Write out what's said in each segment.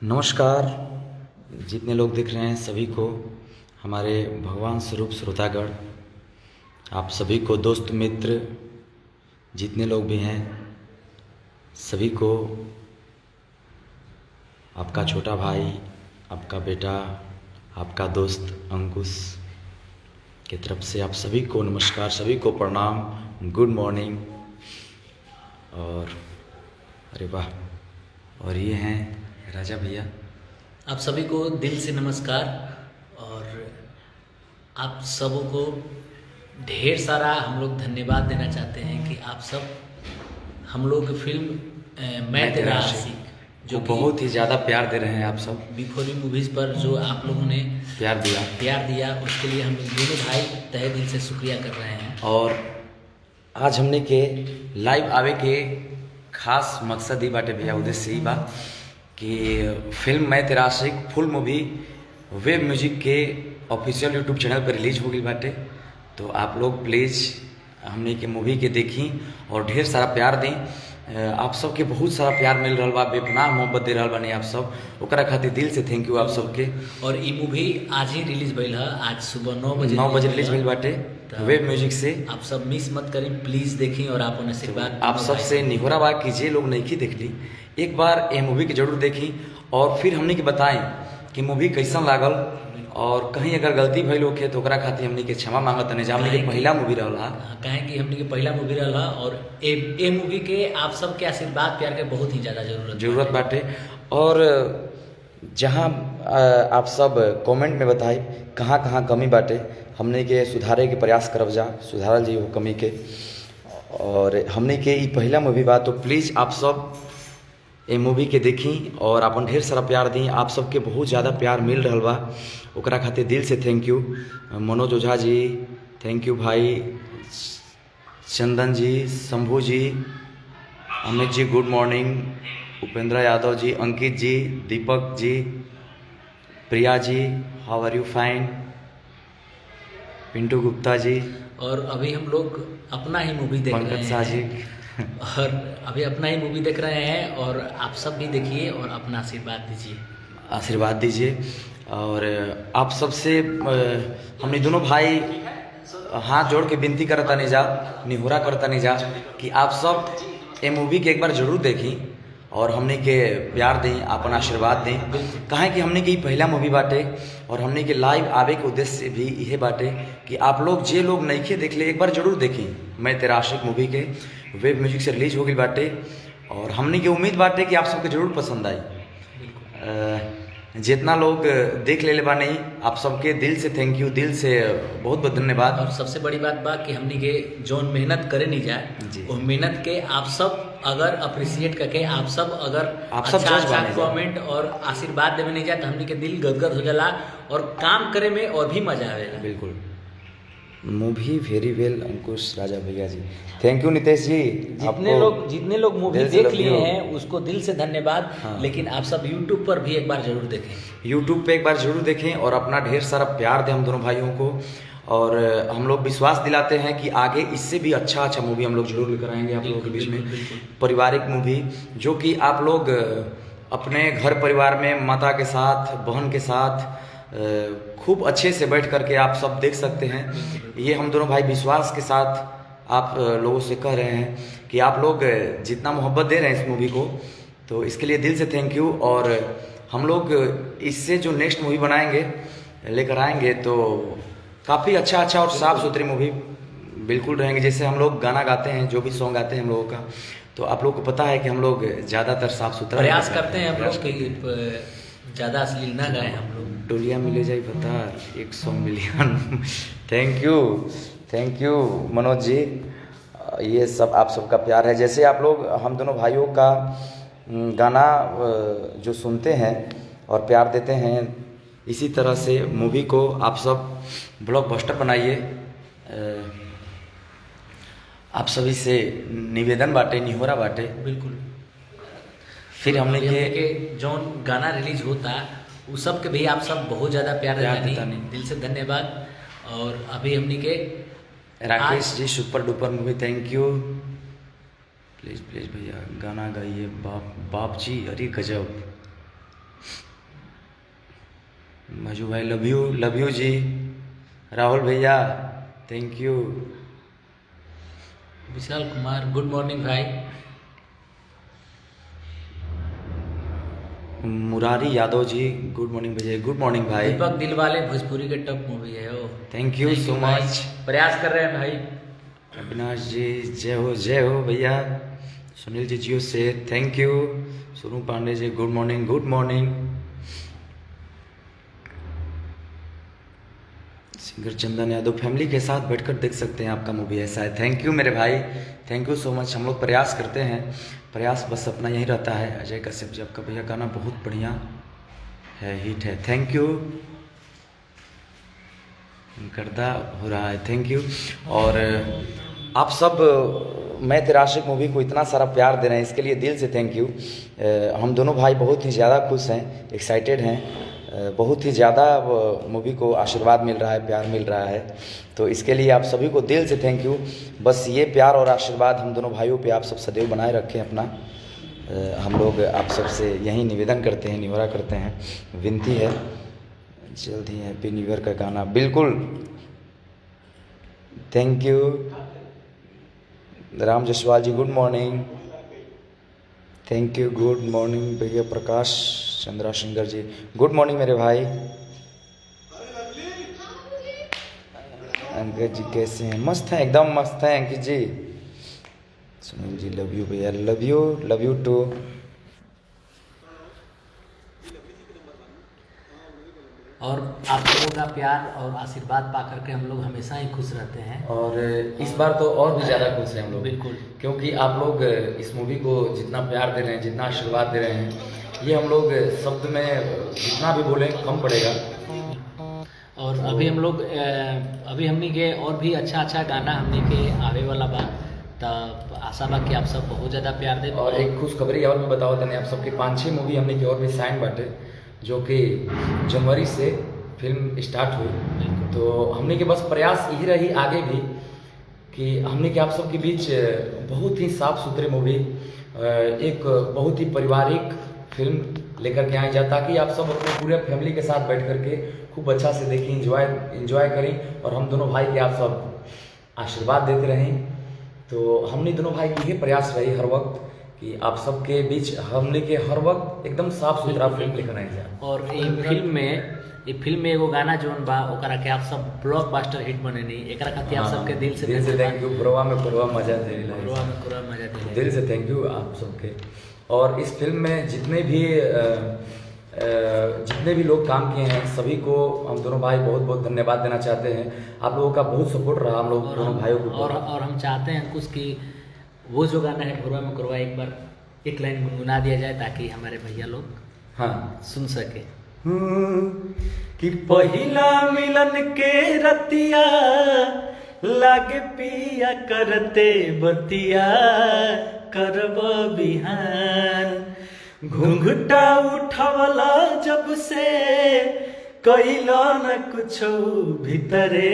नमस्कार। जितने लोग दिख रहे हैं सभी को हमारे भगवान स्वरूप श्रोतागण, आप सभी को दोस्त मित्र जितने लोग भी हैं सभी को आपका छोटा भाई, आपका बेटा, आपका दोस्त अंकुश की तरफ से आप सभी को नमस्कार, सभी को प्रणाम, गुड मॉर्निंग। और अरे वाह, और ये हैं राजा भैया। आप सभी को दिल से नमस्कार। और आप सबों को ढेर सारा हम लोग धन्यवाद देना चाहते हैं कि आप सब हम लोग फिल्म मैं तेरा आशिक जो बहुत ही ज़्यादा प्यार दे रहे हैं आप सब। बिफोरी मूवीज़ पर जो आप लोगों ने प्यार दिया उसके लिए हम दोनों भाई तहे दिल से शुक्रिया कर रहे हैं। और आज हमने के लाइव आवे के खास मकसद ही बाटे भैया, उद्देश्य ही बा कि फिल्म मैं तेरा आशिक फुल मूवी वेब म्यूजिक के ऑफिशियल यूट्यूब चैनल पर रिलीज हो गई बाटे। तो आप लोग प्लीज़ हमने के मूवी के देखी और ढेर सारा प्यार दें। आप सबके बहुत सारा प्यार मिल रहा बा, बेपनाह मोहब्बत दे रहा बानी आप सब, ओकरा खातिर दिल से थैंक यू आप सबके। और ये मूवी आज ही रिलीज भइल है, आज सुबह 9 बजे रिलीज भइल बाटे वेब म्यूजिक से। आप सब मिस मत करें, प्लीज़ देखी और आप उन्हें आशीर्वाद। आप सबसे निहोरा बा कि जे लोग नहीं देखली एक बार ये मूवी के जरूर देखी और फिर हमने के बताएं कि मूवी कैसन लागल, और कहीं अगर गलती भइल होखे तो ओकरा खातिर हमने के क्षमा मांगत तने। हमने के पहला मूवी रहला, कहें कि हमने के पहला मूवी रहला और ए मूवी के आप सबके आशीर्वाद प्यार के बहुत ही ज़्यादा जरूरत बाटे। और जहां आप सब कमेंट में बताई कहाँ कहाँ कमी बाटे, हमने के सुधारे के प्रयास करब जा, सुधारल जी वो कमी के। और हमने के ई पहला मूवी बा, तो प्लीज़ आप सब ये मूवी के देखी और अपन ढेर सारा प्यार दी। आप सबके बहुत ज़्यादा प्यार मिल रहा बा, ओकरा खातिर दिल से thank you. Manoj Ojha ji thank you, भाई Chandan ji, Shambhu ji, Amit ji good morning, Upendra Yadav ji, Ankit ji, Deepak ji, Priya ji how are you fine, Pintu Gupta ji, और अभी हम लोग अपना ही मूवी देख रहे हैं और अभी अपना ही मूवी देख रहे हैं। और आप सब भी देखिए और अपना आशीर्वाद दीजिए। और आप सबसे हमने दोनों भाई हाथ जोड़ के विनती करता नहीं जा, निहोरा करता नहीं जा कि आप सब ये मूवी के एक बार जरूर देखी और हमने के प्यार दें, अपन आशीर्वाद दें। कहें कि हमने के पहला मूवी बाटे और हमने के लाइव आवे के उद्देश्य भी यह बाटे कि आप लोग जे लोग नहीं देख ले एक बार जरूर देखी मैं तेरा आशिक मूवी के वेब म्यूजिक से रिलीज हो गई बाटे। और हमने की उम्मीद बाटे कि आप सबके जरूर पसंद आई। जितना लोग देख ले बा नहीं, आप सबके दिल से थैंक यू, दिल से बहुत बहुत धन्यवाद। और सबसे बड़ी बात बा कि हमने के जो मेहनत करे नहीं जाए वो मेहनत के आप सब अगर अप्रिशिएट करके आप सब अगर अच्छा कमेंट और आशीर्वाद देवे नहीं जाए तो हमने के दिल गदगद हो जाला और काम करे में और भी मजा आवेला। बिल्कुल, मूवी वेरी वेल अंकुश राजा भैया जी, थैंक यू नितेश जी। जितने लोग मूवी देख लिए हैं उसको दिल से धन्यवाद। हाँ। लेकिन आप सब यूट्यूब पर भी एक बार जरूर देखें, यूट्यूब पे एक बार जरूर देखें और अपना ढेर सारा प्यार दें हम दोनों भाइयों को। और हम लोग विश्वास दिलाते हैं कि आगे इससे भी अच्छा मूवी हम लोग जरूर लेकर आएंगे आप लोगों के बीच में। पारिवारिक मूवी जो कि आप लोग अपने घर परिवार में माता के साथ, बहन के साथ खूब अच्छे से बैठ करके आप सब देख सकते हैं। ये हम दोनों भाई विश्वास के साथ आप लोगों से कह रहे हैं कि आप लोग जितना मोहब्बत दे रहे हैं इस मूवी को, तो इसके लिए दिल से थैंक यू। और हम लोग इससे जो नेक्स्ट मूवी बनाएंगे लेकर आएंगे तो काफ़ी अच्छा और साफ़ सुथरी मूवी बिल्कुल रहेंगे। जैसे हम लोग गाना गाते हैं, जो भी सॉन्ग गाते हैं हम लोगों का, तो आप लोग को पता है कि हम लोग ज़्यादातर साफ़ सुथरा प्रयास करते हैं हम लोग कि ज़्यादा अश्लील ना गाएं हम लोग। डोलिया मिले जाए बता 100 million. Thank you Manoj ji, ये सब आप सबका प्यार है। जैसे आप लोग हम दोनों भाइयों का गाना जो सुनते हैं और प्यार देते हैं, इसी तरह से मूवी को आप सब ब्लॉकबस्टर बनाइए। आप सभी से निवेदन बाटे, निहोरा बाटे। बिल्कुल। फिर हमने के जो गाना रिलीज होता उस सब के भी आप सब बहुत ज़्यादा प्यार देता नहीं, दिल से धन्यवाद। और अभी हमने के Rakesh ji super duper movie, thank you. Please भैया गाना गाइए बाप जी, अरे गजब। मजू भाई लव यू जी। राहुल भैया thank you. Vishal Kumar good morning भाई। मुरारी यादव जी गुड मॉर्निंग भैया। गुड मॉर्निंग भाई। दीपक दिलवाले भोजपुरी के टॉप मूवी है वो। Thank you so much. प्रयास कर रहे हैं भाई। अविनाश जी जय हो भैया। सुनील जी जियो से thank you. Sonu Pandey ji good morning good morning. Singer Chandan Yadav family के साथ बैठकर देख सकते हैं आपका मूवी ऐसा है। थैंक यू मेरे भाई थैंक यू सो मच। हम लोग प्रयास करते हैं, प्रयास बस अपना यही रहता है। अजय कश्यप जी आपका भैया गाना बहुत बढ़िया है, हिट है। Thank you. गर्दा हो रहा है थैंक यू। और आप सब मैं तेरा आशिक मूवी को इतना सारा प्यार दे रहे हैं इसके लिए दिल से थैंक यू। हम दोनों भाई बहुत ही ज़्यादा खुश हैं, एक्साइटेड हैं, बहुत ही ज़्यादा मूवी को आशीर्वाद मिल रहा है, प्यार मिल रहा है, तो इसके लिए आप सभी को दिल से थैंक यू। बस ये प्यार और आशीर्वाद हम दोनों भाइयों पे आप सब सदैव बनाए रखें अपना। हम लोग आप सबसे यही निवेदन करते हैं, निहोरा करते हैं, विनती है। जल्द ही हैप्पी न्यू ईयर का गाना बिल्कुल। Thank you Ram Jaswal ji good morning. Thank you good morning भैया। Prakash Chandra singer ji good morning मेरे भाई। अंकित जी कैसे हैं? मस्त हैं एकदम मस्त हैं अंकित जी। सुनील जी लव यू भैया। Love you too. और आप लोगों का प्यार और आशीर्वाद पा करके हम लोग हमेशा ही खुश रहते हैं। और इस बार तो और भी ज़्यादा खुश हैं हम लोग, बिल्कुल, क्योंकि आप लोग इस मूवी को जितना प्यार दे रहे हैं, जितना आशीर्वाद दे रहे हैं, ये हम लोग शब्द में जितना भी बोलें कम पड़ेगा। और अभी हम लोग अभी हमने के और भी अच्छा गाना हमने के आवे वाला बा, तब आशा बा कि आप सब बहुत ज़्यादा प्यार दे। और एक खुशखबरी और मैं बताओ तने आप सबके 5-6 मूवी हमने की और भी साइन बाटे, जो कि जनवरी से फिल्म स्टार्ट हुई। तो हमने के बस प्रयास यही रही आगे भी कि हमने के आप सबके बीच बहुत ही साफ सुथरे मूवी, एक बहुत ही पारिवारिक फिल्म लेकर के आए जाए, ताकि आप सब अपने पूरे फैमिली के साथ बैठ करके खूब अच्छा से देखें, इंजॉय करें और हम दोनों भाई के आप सब आशीर्वाद देते रहें। तो हमने दोनों भाई की ये प्रयास रही हर वक्त कि आप सबके बीच हमने के हर वक्त एकदम साफ सुथरा फिल्म लेकर आए जाए। और ये फिल्म में एगो गाना जोन बा ओकरा के आप सब ब्लॉकबस्टर हिट बने नहीं, एकरा खातिर आप सबके दिल से थैंक यू। पुरवा में पुरवा मजा दे दिल से थैंक यू आप सबके। और इस फिल्म में जितने भी लोग काम किए हैं सभी को हम दोनों भाई बहुत बहुत धन्यवाद देना चाहते हैं। आप लोगों का बहुत सपोर्ट रहा हम लोग दोनों भाइयों को। और हम चाहते हैं कुछ कि वो जो गाना है भोरवा में करवा एक बार एक लाइन गुनगुना दिया जाए ताकि हमारे भैया लोग सुन सके। कि पहिला मिलन के रतिया लागे पिया करते बतिया करब बिहान, घुंघटा उठवला जब से कैला न कुछ भीतरे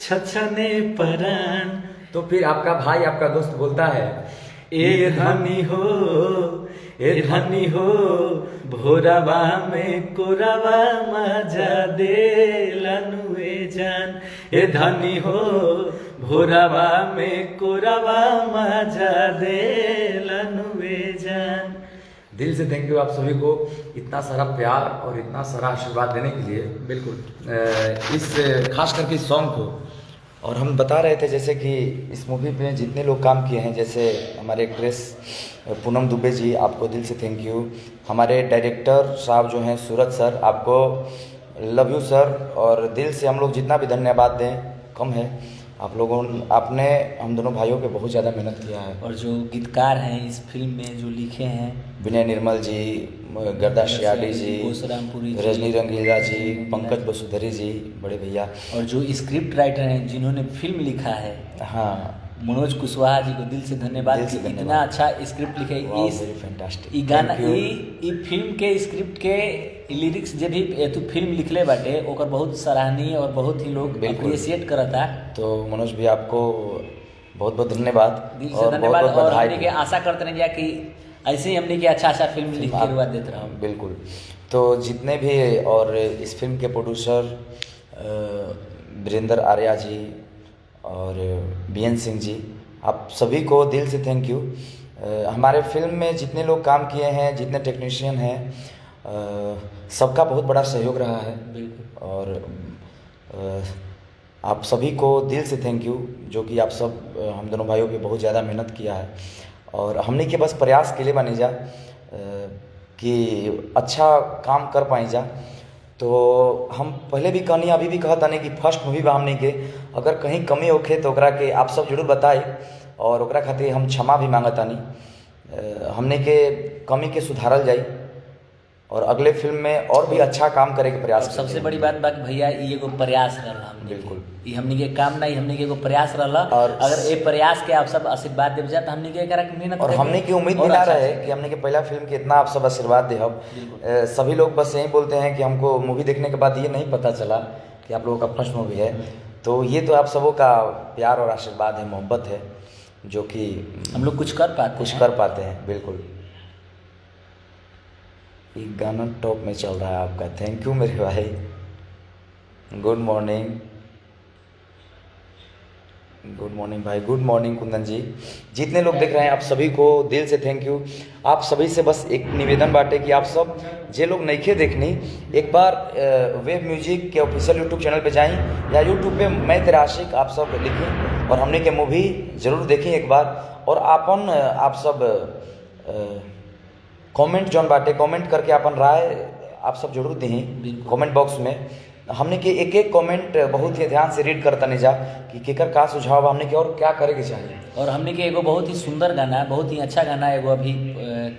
छछने परान। तो फिर आपका भाई आपका दोस्त बोलता है ए धनी हो भोरवा में कोरवा मजा दे लनुए जान। ए धनी हो भोरवा में कोरवा मजा दे लनुए जान। दिल से थैंक यू आप सभी को इतना सारा प्यार और इतना सारा आशीर्वाद देने के लिए। बिल्कुल इस खास करके इस सॉन्ग को। और हम बता रहे थे जैसे कि इस मूवी में जितने लोग काम किए हैं, जैसे हमारे एक्ट्रेस पूनम दुबे जी, आपको दिल से थैंक यू। हमारे डायरेक्टर साहब जो हैं सूरज सर, आपको लव यू सर। और दिल से हम लोग जितना भी धन्यवाद दें कम है। आपने हम दोनों भाइयों पे बहुत ज़्यादा मेहनत किया है। और जो गीतकार हैं इस फिल्म में जो लिखे हैं, विनय निर्मल जी, गर्दा शियाडी जी, रजनी रंगीला जी, पंकज वसुधरी जी, बड़े भैया। और जो स्क्रिप्ट राइटर हैं जिन्होंने फिल्म लिखा है, मनोज कुशवाहा जी को दिल से धन्यवाद। इतना अच्छा स्क्रिप्ट लिखे। फैंटास्टिक गाना ई फिल्म के स्क्रिप्ट के लिरिक्स जब भी तू फिल्म लिखले बाटे ओकर बहुत सराहनीय और बहुत ही लोग अप्रिशिएट करता। तो मनोज भी आपको बहुत बहुत धन्यवाद। दिल से धन्यवाद। और आशा करते हैं कि ऐसे ही हमने कि अच्छा फिल्म लिख के रुआ देते रहो। बिल्कुल। तो जितने भी और इस फिल्म के प्रोड्यूसर वीरेंद्र आर्या जी और बीएन सिंह जी, आप सभी को दिल से थैंक यू। हमारे फिल्म में जितने लोग काम किए हैं, जितने टेक्नीशियन हैं, सबका बहुत बड़ा सहयोग रहा है। बिल्कुल। और आप सभी को दिल से थैंक यू, जो कि आप सब हम दोनों भाइयों पे बहुत ज़्यादा मेहनत किया है और हमने के बस प्रयास के लिए बनी जा कि अच्छा काम कर पाई जा। तो हम पहले भी कहनी, अभी भी कहता नहीं कि फर्स्ट मूवी बा हमने के, अगर कहीं कमी होखे तो ओकरा के आप सब जरूर बताई और ओकरा खातिर हम क्षमा भी मांगतानी। हमने के कमी के सुधारल जाई और अगले फिल्म में और भी अच्छा काम करे के प्रयास। सबसे बड़ी बात बाकी भैया, ये एगो प्रयास रहला हमने। बिल्कुल। ये हमने के काम नहीं, हमने के एगो प्रयास रहला। और अगर ये प्रयास के आप सब आशीर्वाद देव जाए तो हमने के एकरा के मेहनत और हमने की उम्मीद भी ना रहे कि हमने के पहला फिल्म के इतना आप सब आशीर्वाद देहब। सभी लोग बस यही बोलते हैं कि हमको मूवी देखने के बाद ये नहीं पता चला कि आप लोगों का फर्स्ट मूवी है। तो ये तो आप सबों का प्यार और आशीर्वाद है, मोहब्बत है, जो कि हम लोग कुछ कर पाते हैं। बिल्कुल। एक गाना टॉप में चल रहा है आपका। थैंक यू मेरे भाई। गुड मॉर्निंग भाई, गुड मॉर्निंग कुंदन जी। जितने लोग देख रहे हैं आप सभी को दिल से थैंक यू। आप सभी से बस एक निवेदन बाटे कि आप सब जे लोग नइखे देखनी, एक बार वेब म्यूजिक के ऑफिशियल यूट्यूब चैनल पे जाएं या यूट्यूब पे मैं तेरा आशिक आप सब लिखें और हमने के मूवी जरूर देखें एक बार। और आपन आप सब कमेंट जौन बाटे, कमेंट करके अपन राय आप सब जरूर दें कमेंट बॉक्स में। हमने के एक एक कमेंट बहुत ही ध्यान से रीड करता नहीं जा कि केकर का सुझाव हमने के और क्या करे के चाहिए। और हमने के एगो बहुत ही सुंदर गाना, बहुत ही अच्छा गाना एगो अभी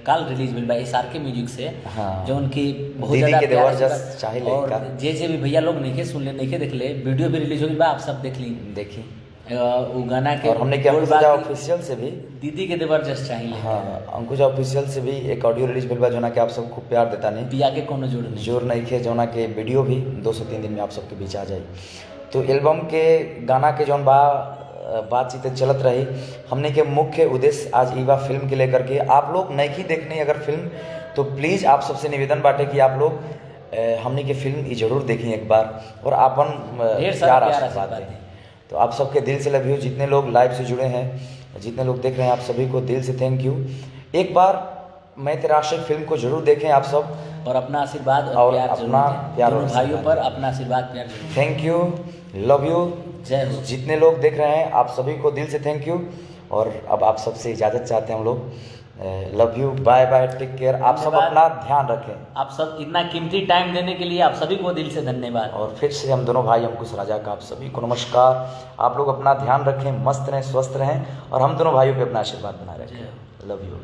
काल रिलीज भेल बा SRK म्यूजिक से। हाँ। जो उनकी बहुत दीदी ज्यादा के देवर जस चाहे और जे भी भैया लोग नहीं सुन ले, नहीं देख ले, वीडियो भी रिलीज हो गई बा, आप सब देख ली, देखी वो गाना के। और हमने क्या अंकुजा ऑफिशियल से भी दीदी के देवर जस्ट चाहिए। हाँ, अंकुजा ऑफिशियल से भी एक ऑडियो रिलीज भेल बा, जोना के आप सब खूब प्यार देता नहीं, पिया के कोनो जोर नहीं खे, जोना के वीडियो भी 2 से 3 दिन में आप सबके बीच आ जाए। तो एल्बम के गाना के जौन बा बातचीत चलत रही। हमने के मुख्य उद्देश्य आज ईवा फिल्म के लेकर के, आप लोग नहीं देखने अगर फिल्म तो प्लीज़ आप सबसे निवेदन बाटे कि आप लोग हमने के फिल्म जरूर देखें एक बार और अपन प्यार आशीर्वाद दें। तो आप सबके दिल से लव यू। जितने लोग लाइव से जुड़े हैं, जितने लोग देख रहे हैं, आप सभी को दिल से थैंक यू। एक बार मैं तेरा आशिक फिल्म को जरूर देखें आप सब और अपना आशीर्वाद और अपना प्यार और भाइयों पर अपना आशीर्वाद प्यार। थैंक यू, लव यू, जय हो। जितने लोग देख रहे हैं आप सभी को दिल से थैंक यू। और अब आप सबसे इजाज़त चाहते हैं हम लोग। Love you, bye bye, take care. आप सब अपना ध्यान रखें। आप सब इतना कीमती टाइम देने के लिए आप सभी को दिल से धन्यवाद। और फिर से हम दोनों भाई अंकुश राजा का आप सभी को नमस्कार। आप लोग अपना ध्यान रखें, मस्त रहें, स्वस्थ रहें और हम दोनों भाइयों पे अपना आशीर्वाद बनाए रखें। Love you.